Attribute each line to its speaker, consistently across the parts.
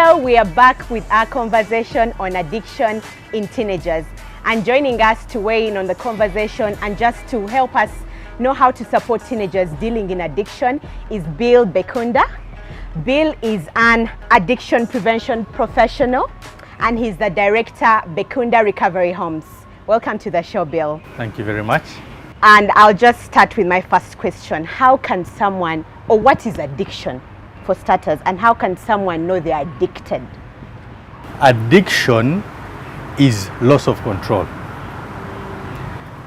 Speaker 1: Hello, we are back with our conversation on addiction in teenagers. And joining us to weigh in on the conversation and just to help us know how to support teenagers dealing in addiction is Bill Bekunda. Bill is an addiction prevention professional and he's the director, Bekunda Recovery Homes. Welcome to the show, Bill.
Speaker 2: Thank you very much.
Speaker 1: And I'll just start with my first question. How can someone, or what is addiction for starters, and how can someone know they're addicted?
Speaker 2: Addiction is loss of control.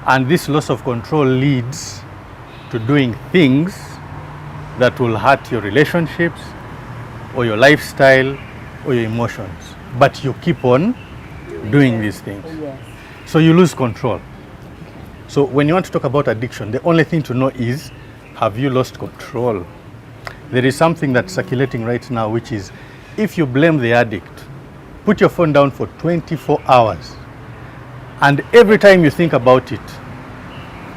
Speaker 2: And this loss of control leads to doing things that will hurt your relationships or your lifestyle or your emotions. But you keep on doing these things.
Speaker 1: Yes.
Speaker 2: So you lose control. So when you want to talk about addiction, the only thing to know is, have you lost control? There is something that's circulating right now, which is, if you blame the addict, put your phone down for 24 hours. And every time you think about it,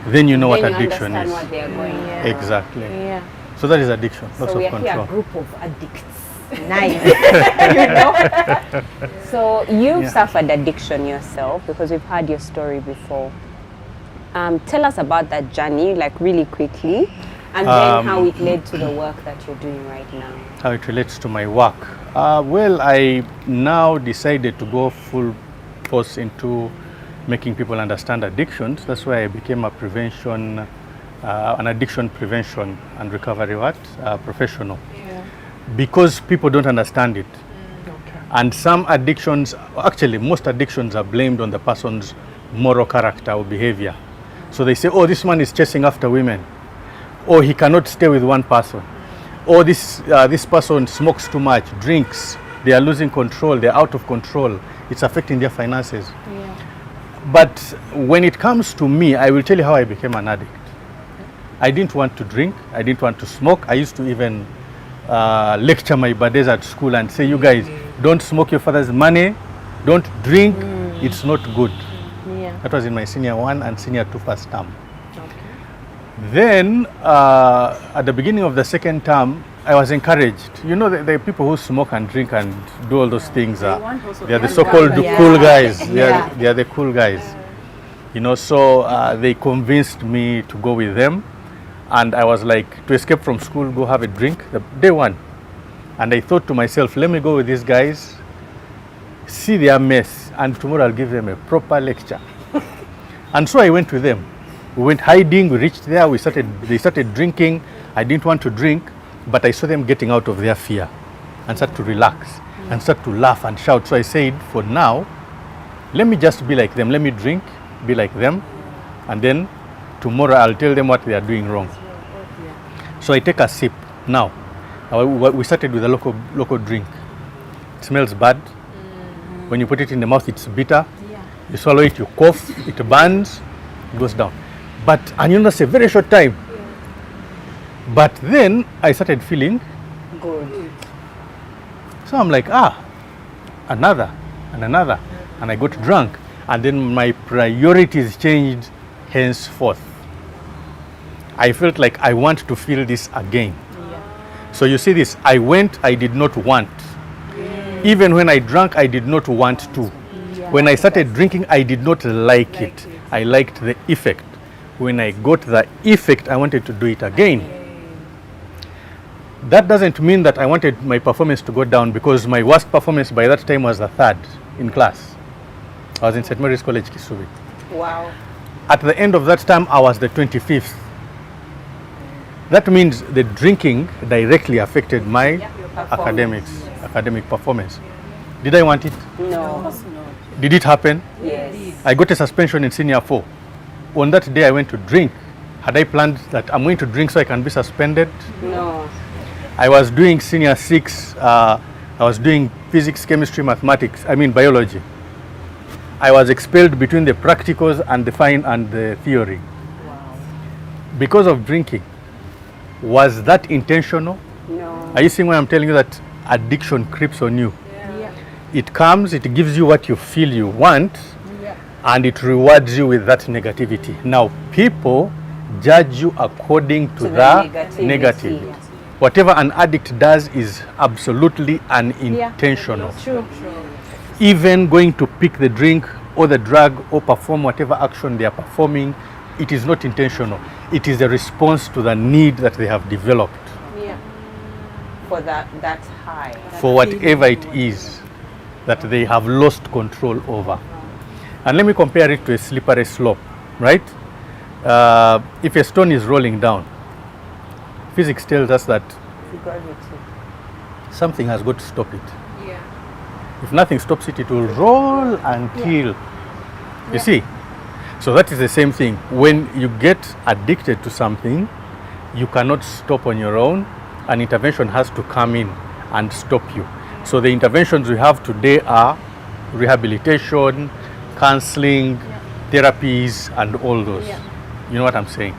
Speaker 2: then you know what addiction is.
Speaker 1: What they are going. Yeah.
Speaker 2: Exactly.
Speaker 1: Yeah.
Speaker 2: So that is addiction, loss
Speaker 1: So we
Speaker 2: of
Speaker 1: are here
Speaker 2: control.
Speaker 1: a group of addicts. Nice. You know?
Speaker 3: So you've suffered addiction yourself, because we've heard your story before. Tell us about that journey, like really quickly, and then how it led to the work that you're doing right now.
Speaker 2: How it relates to my work. Well, I now decided to go full force into making people understand addictions. That's why I became a prevention, an addiction prevention and recovery professional.
Speaker 1: Yeah.
Speaker 2: Because people don't understand it.
Speaker 1: Okay.
Speaker 2: And some addictions, actually most addictions are blamed on the person's moral character or behavior. So they say, oh, this man is chasing after women, or he cannot stay with one person, or this person smokes too much, drinks, they are losing control, they're out of control, it's affecting their finances.
Speaker 1: Yeah.
Speaker 2: But when it comes to me, I will tell you how I became an addict. I didn't want to drink, I didn't want to smoke. I used to even lecture my buddies at school and say, you guys, don't smoke your father's money, don't drink, it's not good.
Speaker 1: Yeah.
Speaker 2: That was in my senior 1 and senior 2 first term.
Speaker 1: Okay.
Speaker 2: Then at the beginning of the second term, I was encouraged. You know, the people who smoke and drink and do all those things, they are the so-called cool guys. They are the cool guys. You know, so they convinced me to go with them. And I was like, to escape from school, go have a drink, day one. And I thought to myself, let me go with these guys, see their mess, and tomorrow I'll give them a proper lecture. And so I went with them. We went hiding, we reached there, they started drinking. I didn't want to drink, but I saw them getting out of their fear and started to relax and start to laugh and shout. So I said, for now, let me just be like them. Let me drink, be like them, and then tomorrow I'll tell them what they are doing wrong. So I take a sip. Now, we started with a local drink. It smells bad. When you put it in the mouth, it's bitter. You swallow it, you cough, it burns, it goes down. And you know, that's a very short time. But then I started feeling
Speaker 3: Good.
Speaker 2: So I'm like, another and another. And I got drunk. And then my priorities changed henceforth. I felt like I want to feel this again. Yeah. So you see this, I did not want. Yeah. Even when I drank, I did not want to. Yeah. When I started drinking, I did not like it. I liked the effect. When I got the effect, I wanted to do it again. That doesn't mean that I wanted my performance to go down, because my worst performance by that time was the 3rd in class. I was in St. Mary's College, Kisubi.
Speaker 3: Wow.
Speaker 2: At the end of that time, I was the 25th. That means the drinking directly affected my academic performance. Did I want it?
Speaker 3: No.
Speaker 2: Did it happen?
Speaker 3: Yes.
Speaker 2: I got a suspension in senior 4. On that day, I went to drink. Had I planned that I'm going to drink so I can be suspended?
Speaker 3: No.
Speaker 2: I was doing senior 6. I was doing physics, chemistry, mathematics. Biology. I was expelled between the practicals and the theory.
Speaker 1: Wow.
Speaker 2: Because of drinking. Was that intentional?
Speaker 3: No.
Speaker 2: Are you seeing why I'm telling you that addiction creeps on you?
Speaker 1: Yeah.
Speaker 2: It comes, it gives you what you feel you want, and it rewards you with that negativity. Now, people judge you according to the negative. Whatever an addict does is absolutely unintentional.
Speaker 1: True.
Speaker 2: Even going to pick the drink or the drug or perform whatever action they are performing, it is not intentional. It is a response to the need that they have developed
Speaker 3: For that high.
Speaker 2: for whatever it is that they have lost control over. And let me compare it to a slippery slope, right? If a stone is rolling down, physics tells us that something has got to stop it. If nothing stops it, it will roll until, you see? So that is the same thing. When you get addicted to something, you cannot stop on your own. An intervention has to come in and stop you. So the interventions we have today are rehabilitation, counseling, therapies, and all those. You know what I'm saying?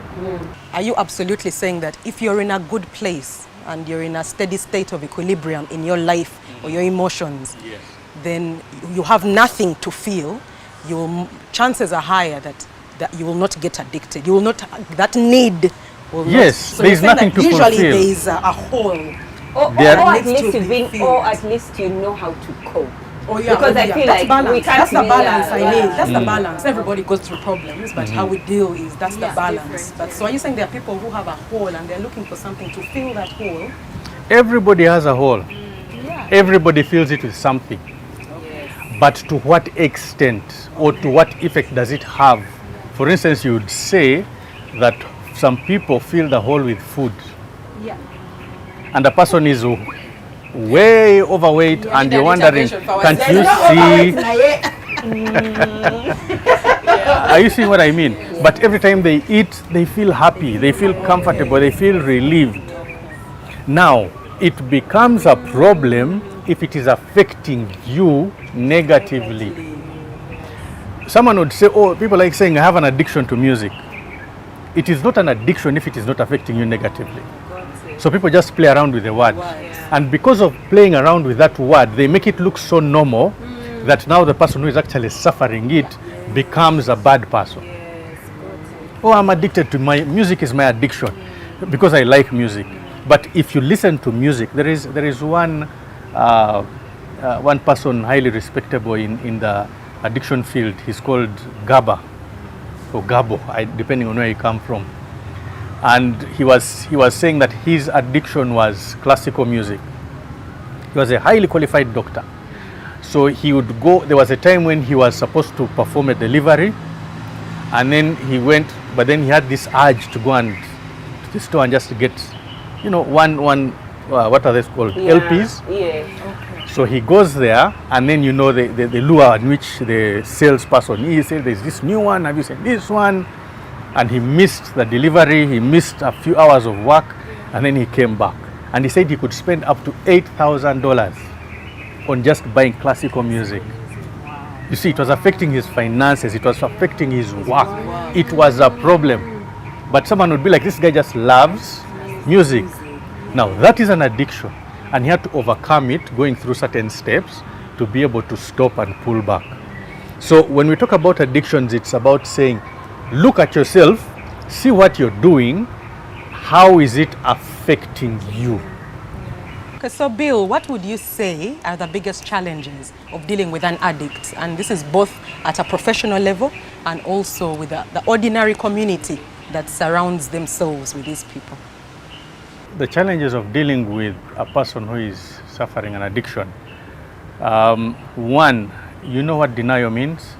Speaker 4: Are you absolutely saying that if you're in a good place and you're in a steady state of equilibrium in your life or your emotions, then you have nothing to feel, chances are higher that you will not get addicted. You will not, that need will not.
Speaker 2: Yes,
Speaker 4: So
Speaker 2: there is
Speaker 4: you're saying
Speaker 2: nothing
Speaker 4: that
Speaker 2: to
Speaker 4: usually
Speaker 2: fulfill.
Speaker 4: there is a hole.
Speaker 3: Or at least you know how to cope.
Speaker 4: Oh, yeah,
Speaker 3: Because I feel
Speaker 4: that's
Speaker 3: like
Speaker 4: balance.
Speaker 3: we can't
Speaker 4: That's the
Speaker 3: be-
Speaker 4: balance I mean. That's the
Speaker 2: Mm.
Speaker 4: balance. Everybody goes through problems, but how we deal is that's the balance. But so are you saying there are people who have a hole and they're looking for something to fill that hole?
Speaker 2: Everybody has a hole. Everybody feels it with something. But to what extent or to what effect does it have? For instance, you would say that some people fill the hole with food. And the person is way overweight and you're wondering, can't you see? Are you seeing what I mean? But every time they eat, they feel happy, they feel comfortable, they feel relieved. Now, it becomes a problem if it is affecting you negatively. Someone would say, oh, people like saying, I have an addiction to music. It is not an addiction if it is not affecting you negatively. So people just play around with the word. And because of playing around with that word, they make it look so normal that now the person who is actually suffering it becomes a bad person. Oh, I'm addicted to music is my addiction because I like music. But if you listen to music, there is one person highly respectable in the addiction field. He's called Gaba or Gabo, depending on where you come from. And he was saying that his addiction was classical music. He was a highly qualified doctor. So he would go, there was a time when he was supposed to perform a delivery, and then he went, but then he had this urge to go and to the store and just get, one what are they called? LPs. So he goes there, and then the lure in which the salesperson, he said, there's this new one, have you seen this one? And he missed the delivery, he missed a few hours of work, and then he came back. And he said he could spend up to $8,000 on just buying classical music. You see, it was affecting his finances, it was affecting his work. It was a problem. But someone would be like, this guy just loves music. Now, that is an addiction. And he had to overcome it, going through certain steps to be able to stop and pull back. So when we talk about addictions, it's about saying, look at yourself, see what you're doing, how is it affecting you?
Speaker 4: Okay, so Bill, what would you say are the biggest challenges of dealing with an addict? And this is both at a professional level and also with the ordinary community that surrounds themselves with these people.
Speaker 2: The challenges of dealing with a person who is suffering an addiction. One, you know what denial means?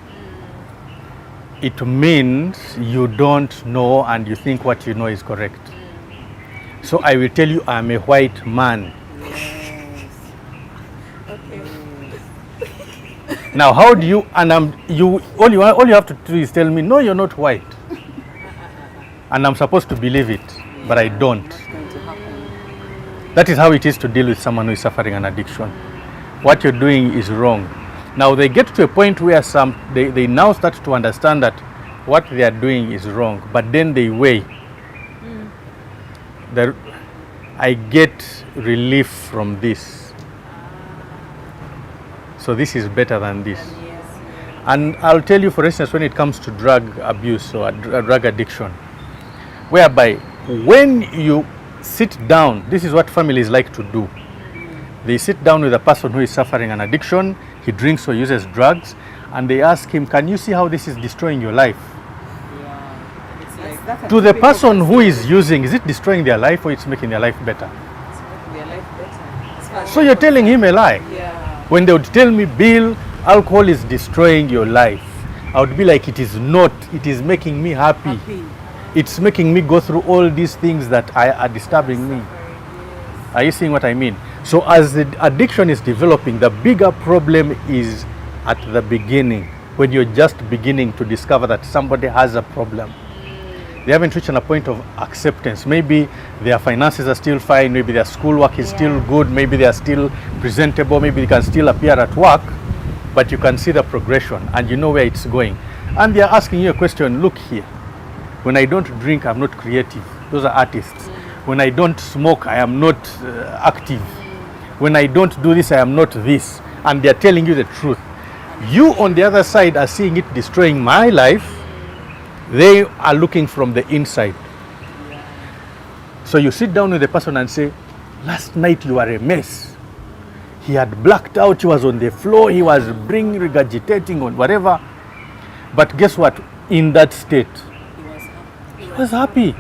Speaker 2: It means you don't know and you think what you know is correct. So I will tell you I'm a white man. Now how do you, and all you have to do is tell me, no, you're not white. And I'm supposed to believe it, but I don't. That is how it is to deal with someone who is suffering an addiction. What you're doing is wrong. Now they get to a point where they now start to understand that what they are doing is wrong, but then they weigh. I get relief from this. So this is better than this. And I'll tell you, for instance, when it comes to drug abuse or drug addiction, whereby when you sit down. This is what families like to do. They sit down with a person who is suffering an addiction, he drinks or uses drugs, and they ask him, can you see how this is destroying your life? To the person who is using, is it destroying their life or it's making their life better? So you're telling him a lie. When they would tell me, Bill, alcohol is destroying your life, I would be like, it is not. It is making me happy. It's making me go through all these things that are disturbing me. Are you seeing what I mean? So as the addiction is developing, the bigger problem is at the beginning, when you're just beginning to discover that somebody has a problem. They haven't reached a point of acceptance. Maybe their finances are still fine, maybe their schoolwork is still good, maybe they are still presentable, maybe they can still appear at work, but you can see the progression and you know where it's going. And they are asking you a question, look here, when I don't drink, I'm not creative. Those are artists. When I don't smoke, I am not active. When I don't do this, I am not this. And they are telling you the truth. You on the other side are seeing it destroying my life. They are looking from the inside. So you sit down with the person and say, last night you were a mess. He had blacked out, he was on the floor, he was regurgitating on whatever. But guess what? In that state, he was happy.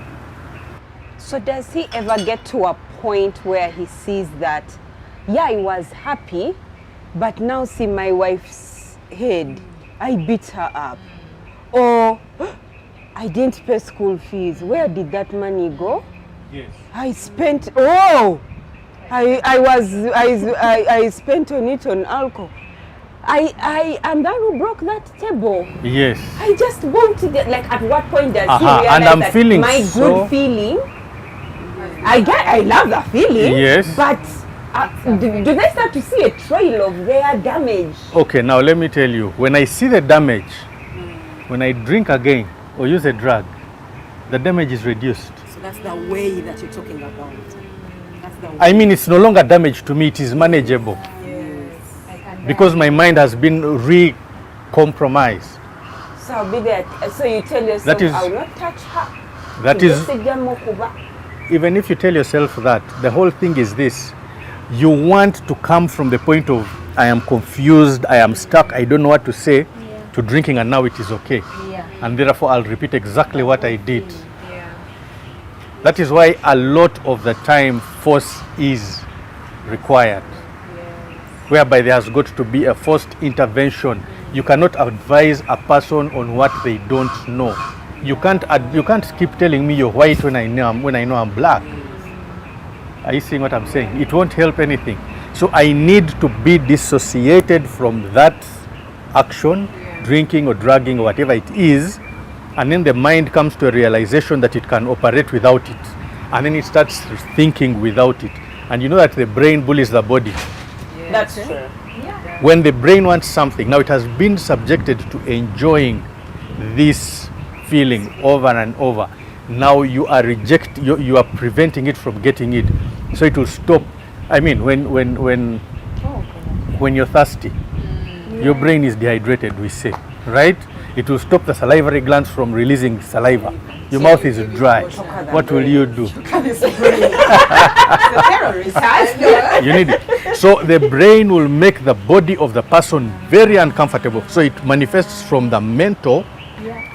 Speaker 3: So does he ever get to a point where he sees that, yeah, I was happy, but now see my wife's head, I beat her up. Or I didn't pay school fees. Where did that money go?
Speaker 2: Yes.
Speaker 3: I spent, I spent on it on alcohol. I am the one who broke that table.
Speaker 2: Yes.
Speaker 3: I just wanted it. Like, at what point does he realize
Speaker 2: and I'm
Speaker 3: that
Speaker 2: feeling
Speaker 3: my
Speaker 2: so
Speaker 3: good feeling, I love the feeling,
Speaker 2: yes,
Speaker 3: but do they start to see a trail of their damage?
Speaker 2: Okay, now let me tell you, when I see the damage, when I drink again or use a drug, the damage is reduced.
Speaker 4: So that's the way that you're talking about. That's the way.
Speaker 2: I mean, it's no longer damage to me, it is manageable. Because my mind has been re-compromised.
Speaker 3: So I'll be there. So you tell yourself,
Speaker 2: That is-
Speaker 3: I will not touch her.
Speaker 2: That is,
Speaker 3: Mokuba.
Speaker 2: even if you tell yourself that, the whole thing is this. You want to come from the point of, I am confused, I am stuck, I don't know what to say, to drinking and now it is okay. And therefore I'll repeat exactly what I did. That is why a lot of the time force is required. Whereby there has got to be a forced intervention. You cannot advise a person on what they don't know. You can't keep telling me you're white when I know I'm black. Are you seeing what I'm saying? It won't help anything. So I need to be dissociated from that action, drinking or drugging or whatever it is, and then the mind comes to a realization that it can operate without it. And then it starts thinking without it. And you know that the brain bullies the body.
Speaker 3: That's true.
Speaker 2: When the brain wants something, now it has been subjected to enjoying this feeling over and over. Now you are you are preventing it from getting it. So it will stop. I mean, when you're thirsty, your brain is dehydrated, we say, right? It will stop the salivary glands from releasing saliva. Your mouth is dry. What will you do? You need it. So the brain will make the body of the person very uncomfortable. So it manifests from the mental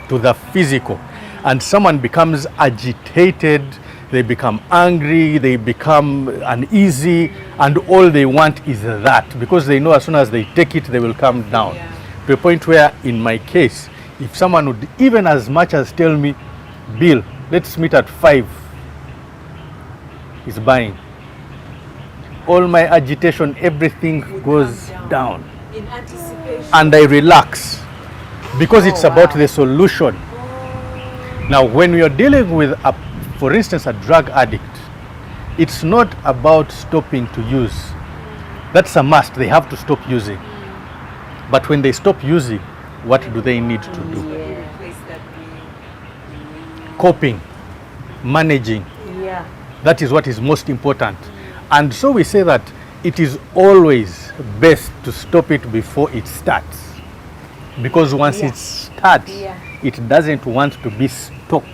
Speaker 2: to the physical. And someone becomes agitated, they become angry, they become uneasy, and all they want is that, because they know as soon as they take it, they will come down. To a point where, in my case, if someone would even as much as tell me, Bill, let's meet at 5, he's buying. All my agitation, everything goes down.
Speaker 4: In anticipation.
Speaker 2: And I relax, because it's about the solution. Now, when we are dealing with, for instance, a drug addict, it's not about stopping to use. That's a must. They have to stop using. But when they stop using, what do they need to do? Coping, managing. That is what is most important. And so we say that it is always best to stop it before it starts. Because once it starts, it doesn't want to be stopped.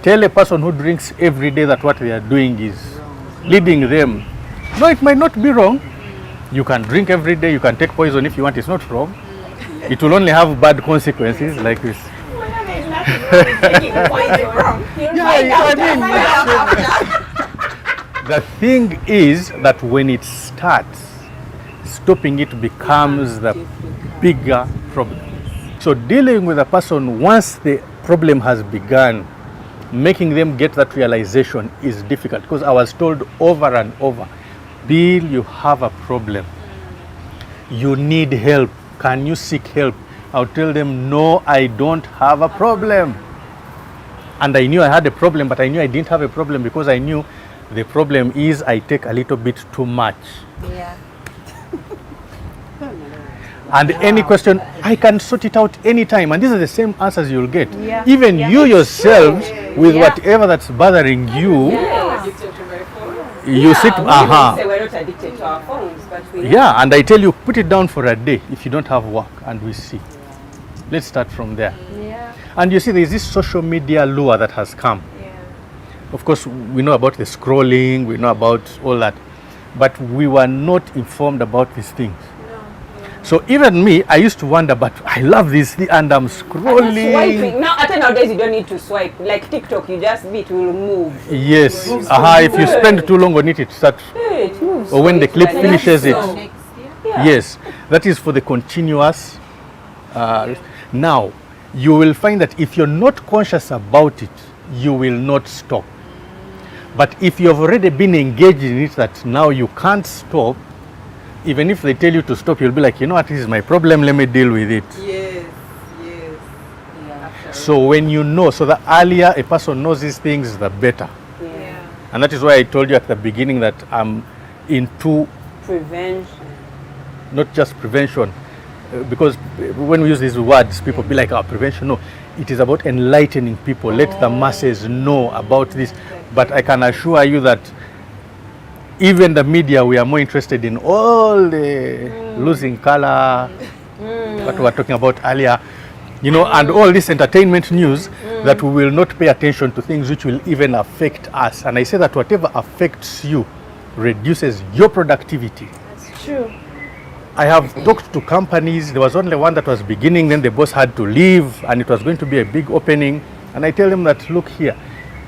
Speaker 2: tell a person who drinks every day that what they are doing is leading them. No, it might not be wrong. You can drink every day, you can take poison if you want, it's not wrong. It will only have bad consequences like this. The thing is that when it starts, stopping it becomes the bigger problem. So dealing with a person once the problem has begun, making them get that realization is difficult, because I was told over and over, Bill, you have a problem. You need help. Can you seek help? I'll tell them, no, I don't have a problem. And I knew I had a problem, but I knew I didn't have a problem because I knew the problem is I take a little bit too much.
Speaker 3: Yeah.
Speaker 2: And any question, I can sort it out anytime. And these are the same answers you'll get.
Speaker 1: Yeah.
Speaker 2: Even you yourselves, with whatever that's bothering you, you sit,
Speaker 3: Say we're not addicted to our phones, but we
Speaker 2: yeah, and I tell you, put it down for a day if you don't have work, and we see. Let's start from there.
Speaker 1: Yeah.
Speaker 2: And you see, there's this social media lure that has come.
Speaker 1: Yeah.
Speaker 2: Of course, we know about the scrolling, we know about all that, but we were not informed about these things. So even me, I used to wonder, but I love this thing, and I'm scrolling.
Speaker 3: Swiping. Now, nowadays you don't need to swipe. Like TikTok, you just it will move.
Speaker 2: Yes. If you spend too long on it, it starts.
Speaker 3: It moves.
Speaker 2: Or when the clip
Speaker 3: Like
Speaker 2: finishes it.
Speaker 3: that. Yeah.
Speaker 2: Yes, that is for the continuous. Now, you will find that if you're not conscious about it, you will not stop. But if you have already been engaged in it, that now you can't stop, even if they tell you to stop, you'll be like, you know what, this is my problem, let me deal with it.
Speaker 5: Yes, yes.
Speaker 3: Yeah.
Speaker 2: So when you know, so the earlier a person knows these things, the better.
Speaker 3: Yeah.
Speaker 2: And that is why I told you at the beginning that I'm into
Speaker 3: Prevention.
Speaker 2: not just prevention, because when we use these words, people be like, prevention. No, it is about enlightening people. Let the masses know about this. But I can assure you that even the media, we are more interested in all the losing color, what we were talking about earlier, you know, and all this entertainment news, that we will not pay attention to things which will even affect us. And I say that whatever affects you reduces your productivity.
Speaker 1: That's true.
Speaker 2: I have talked to companies. There was only one that was beginning, then the boss had to leave, and it was going to be a big opening. And I tell them that, look here,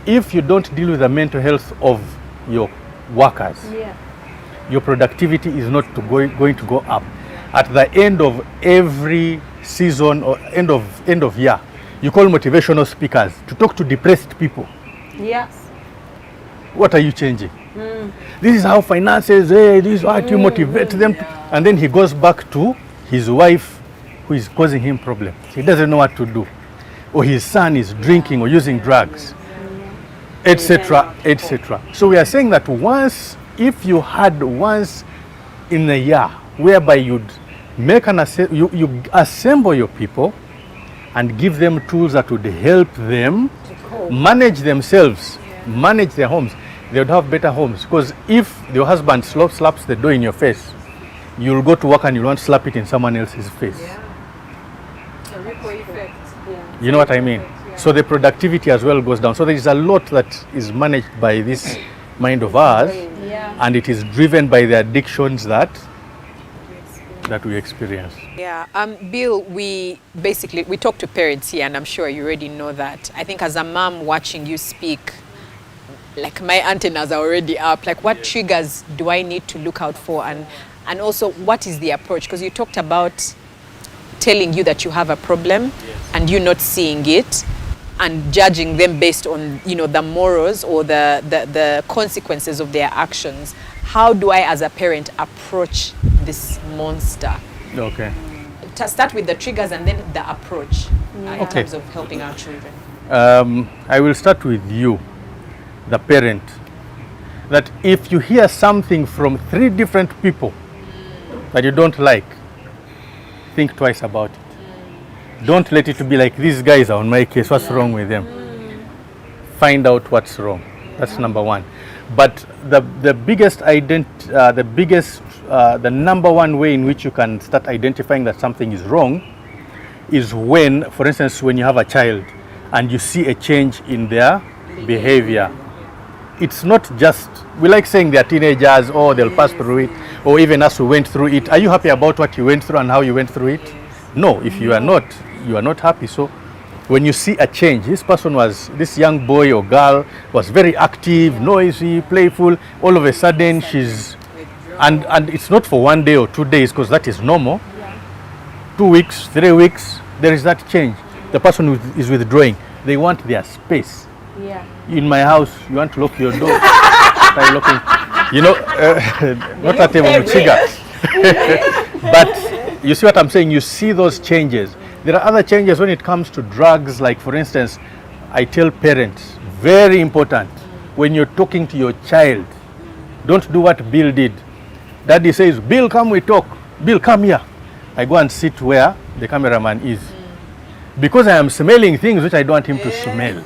Speaker 2: if you don't deal with the mental health of your workers, your productivity is not going to go up. At the end of every season or end of year, you call motivational speakers to talk to depressed people.
Speaker 1: Yes.
Speaker 2: What are you changing? This is how finances, this is how you motivate them. And then he goes back to his wife who is causing him problems. He doesn't know what to do. Or his son is drinking or using drugs, etc., etc. So we are saying that if you had once in a year whereby you'd make you assemble your people and give them tools that would help them manage themselves, manage their homes, they would have better homes. Because if your husband slaps the door in your face, you'll go to work and you won't slap it in someone else's face.
Speaker 5: The ripple effect.
Speaker 2: You know what I mean? So the productivity as well goes down. So there is a lot that is managed by this mind of ours, and it is driven by the addictions that we experience.
Speaker 5: Yeah, Bill, we talk to parents here, and I'm sure you already know that. I think as a mom watching you speak, like my antennas are already up. Like, what triggers do I need to look out for, and also what is the approach? Because you talked about telling you that you have a problem, and you not seeing it, and judging them based on, you know, the morals or the consequences of their actions. How do I, as a parent, approach this monster?
Speaker 2: Okay.
Speaker 5: To start with the triggers and then the approach in
Speaker 2: Okay.
Speaker 5: terms of helping our children.
Speaker 2: I will start with you, the parent. That if you hear something from 3 different people that you don't like, think twice about it. Don't let it be like, these guys are on my case, what's wrong with them? Find out what's wrong. That's number 1. But the number 1 way in which you can start identifying that something is wrong is when, for instance, when you have a child and you see a change in their behavior. It's not just, we like saying they're teenagers or they'll pass through it, or even us who went through it. Are you happy about what you went through and how you went through it? No, if you are not, you are not happy. So when you see a change, this young boy or girl was very active, noisy, playful. All of a sudden and it's not for 1 day or 2 days, because that is normal. 2 weeks, 3 weeks, there is that change. The person is withdrawing. They want their space.
Speaker 3: Yeah.
Speaker 2: In my house, you want to lock your door. Try locking. You know, not that Muchiga. But you see what I'm saying? You see those changes. There are other changes when it comes to drugs. Like, for instance, I tell parents, very important, when you're talking to your child, don't do what Bill did. Daddy says, Bill, come, we talk. Bill, come here. I go and sit where the cameraman is. Because I am smelling things which I don't want him to smell.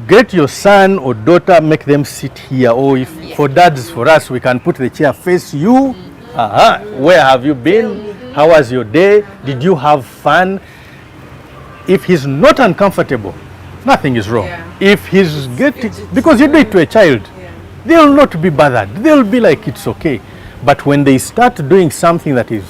Speaker 2: Get your son or daughter, make them sit here. Or if for dads, for us, we can put the chair face you. Where have you been? How was your day? Did you have fun? If he's not uncomfortable, nothing is wrong. If he's getting, because you do it to a child, they will not be bothered. They'll be like, it's okay. But when they start doing something that is,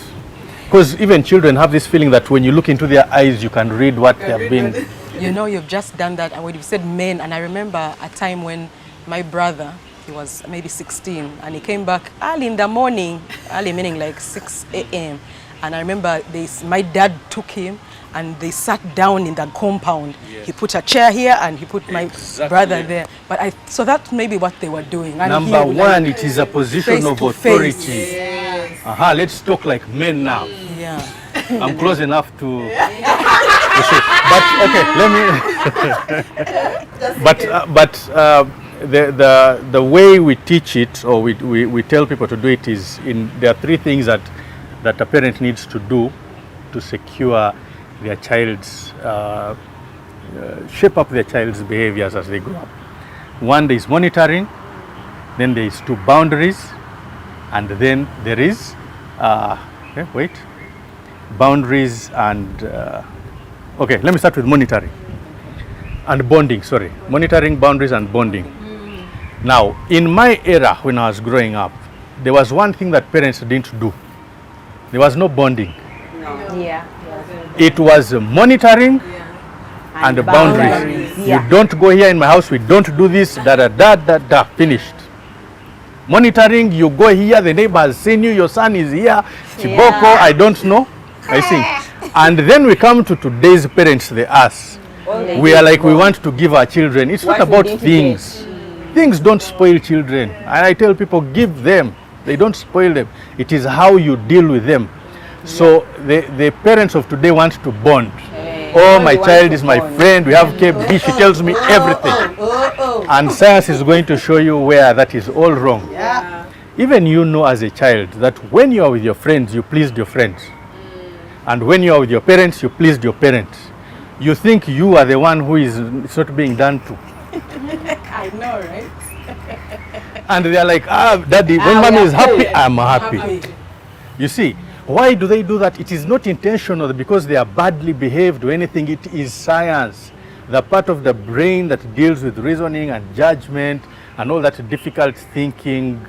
Speaker 2: because even children have this feeling that when you look into their eyes, you can read what they've been.
Speaker 4: You know, you've just done that, and when you said men, and I remember a time when my brother, he was maybe 16, and he came back early in the morning, early meaning like 6 a.m. And I remember my dad took him, and they sat down in the compound. Yes. He put a chair here, and he put my brother there. But so that may be what they were doing. And
Speaker 2: Number one, it is a position of authority. Yes. Let's talk like men now.
Speaker 4: Yeah.
Speaker 2: I'm close enough to but okay, let me. The way we teach it, or we tell people to do it, is there are 3 things that a parent needs to do to secure their child's shape up their child's behaviors as they grow up. 1, there is monitoring. Then there is 2, boundaries, and then there is boundaries and okay, let me start with monitoring and bonding. Monitoring, boundaries and bonding. Now, in my era when I was growing up, there was one thing that parents didn't do. There was no bonding.
Speaker 3: Yeah.
Speaker 2: It was monitoring and boundaries.
Speaker 1: Yeah.
Speaker 2: You don't go here in my house, we don't do this, finished. Monitoring, you go here, the neighbor has seen you, your son is here, Chiboko, I don't know, I think. And then we come to today's parents, they ask. We are like, we want to give our children. It's not about things. Things don't spoil children. And I tell people, give them. They don't spoil them. It is how you deal with them. So the parents of today want to bond. Oh, my child is my friend. We have KB. She tells me everything. And science is going to show you where that is all wrong. Even you know as a child that when you are with your friends, you pleased your friends. And when you are with your parents, you pleased your parents. You think you are the one who is not being done to.
Speaker 4: I know, right?
Speaker 2: And they are like, daddy, when mommy is happy, I'm happy. You see, why do they do that? It is not intentional because they are badly behaved or anything. It is science. The part of the brain that deals with reasoning and judgment and all that difficult thinking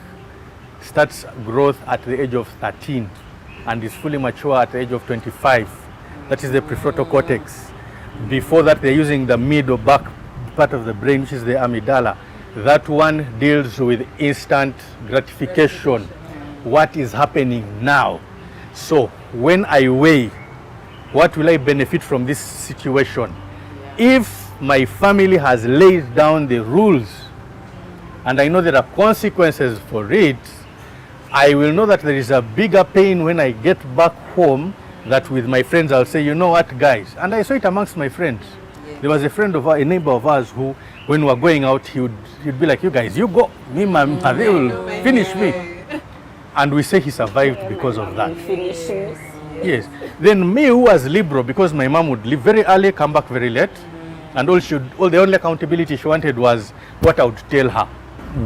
Speaker 2: starts growth at the age of 13 and is fully mature at the age of 25. That is the prefrontal cortex. Before that, they're using the mid or back part of the brain, which is the amygdala. That one deals with instant gratification. What is happening now? So when I weigh, what will I benefit from this situation? If my family has laid down the rules and I know there are consequences for it, I will know that there is a bigger pain when I get back home that with my friends I'll say, you know what, guys, and I saw it amongst my friends. There was a neighbor of ours who, when we were going out, he'd be like, you guys, you go, me, they will finish me. And we say he survived because of that. Yes. Then me, who was liberal, because my mom would leave very early, come back very late, and the only accountability she wanted was what I would tell her.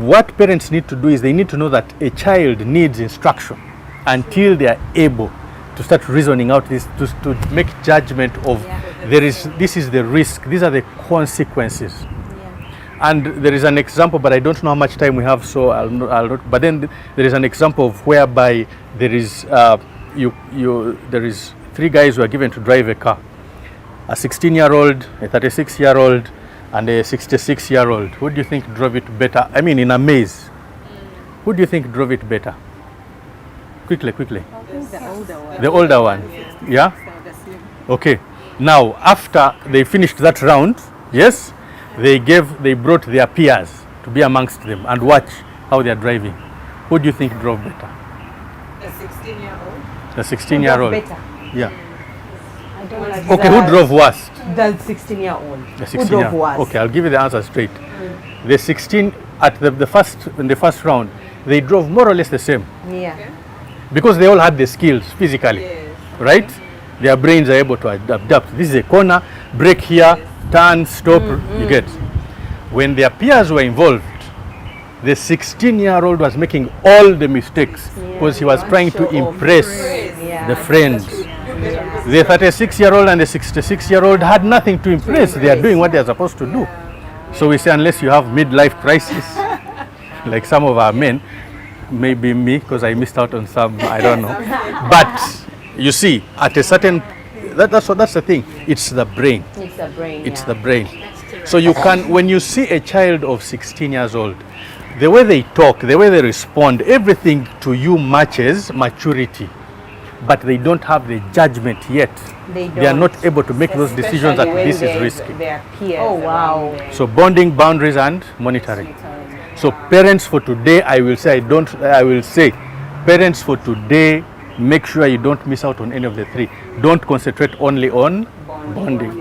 Speaker 2: What parents need to do is they need to know that a child needs instruction until they are able to start reasoning out this, to make judgment of this is the risk, these are the consequences. And there is an example, but I don't know how much time we have, so I'll not. But then there is an example of whereby there is there is 3 guys who are given to drive a car: a 16-year-old, a 36-year-old, and a 66-year-old. Who do you think drove it better? I mean, in a maze. Who do you think drove it better? Quickly. The older one. Yeah? Okay. Now, after they finished that round, yes, they brought their peers to be amongst them and watch how they are driving. Who do you think drove better?
Speaker 5: The 16-year-old.
Speaker 2: The 16-year-old.
Speaker 1: Better.
Speaker 2: Yeah.
Speaker 3: I don't like
Speaker 2: Okay, who drove worst?
Speaker 1: The 16-year-old.
Speaker 2: The
Speaker 1: Who drove worse?
Speaker 2: Okay, I'll give you the answer straight. The 16 at in the first round, they drove more or less the same
Speaker 1: Yeah.
Speaker 2: because they all had the skills physically, right? Their brains are able to adapt. This is a corner, brake here, turn, stop. You get. When their peers were involved, the 16-year-old was making all the mistakes because he was trying to impress the friends. The 36-year-old and the 66-year-old had nothing to impress. They are doing what they are supposed to do. So we say, unless you have midlife crisis, like some of our men, maybe me, because I missed out on some, I don't know. But you see, at a certain, that's the thing. It's the brain.
Speaker 1: It's the brain.
Speaker 2: It's the brain. So you can, when you see a child of 16 years old, the way they talk, the way they respond, everything to you matches maturity. But they don't have the judgment yet. They are not able to make those decisions that this is risky.
Speaker 1: Oh, wow.
Speaker 2: So bonding, boundaries, and monitoring. So parents for today, I will say, parents for today, make sure you don't miss out on any of the 3. Don't concentrate only on bonding.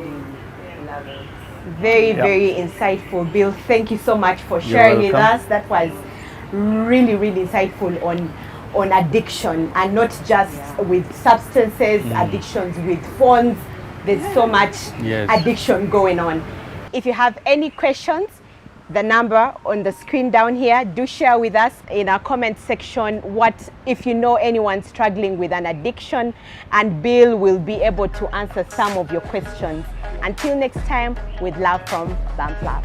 Speaker 1: Very, very insightful, Bill. Thank you so much for sharing with us. That was really, really insightful on addiction, and not just with substances, addictions with phones. There's so much addiction going on. If you have any questions, the number on the screen down here, do share with us in our comment section if you know anyone struggling with an addiction, and Bill will be able to answer some of your questions. Until next time, with love from Bump Lab.